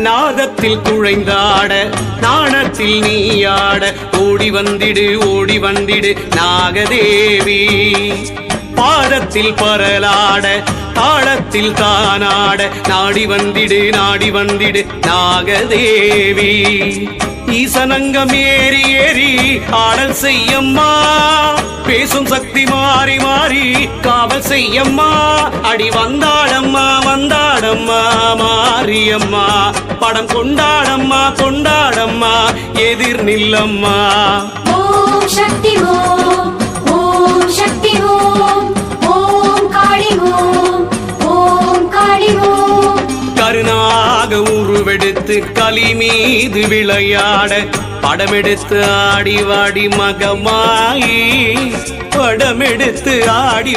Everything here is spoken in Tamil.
நாதத்தில் குழைந்தாட நாணத்தில் நீயாட ஓடி வந்திடு நாகதேவி பாதத்தில் பரலாட தாளத்தில் தானாட நாடி வந்திடு நாகதேவி ஈசனங்கம் ஏறி ஆடல் செய்யம்மா பேசும் சக்தி மாறி காவல் செய்யம்மா அடி வந்தாடம்மா மாரியம்மா படம் கொண்டாடம்மா எதிர் நில்லம்மா. ஓம் சக்தி ஓம் சக்தி ஓம் காளி ஓம் காளி கருணாக உருவெடுத்து களி மீது விளையாட படமெடுத்து ஆடி வாடி மகமாயி படமெடுத்து ஆடி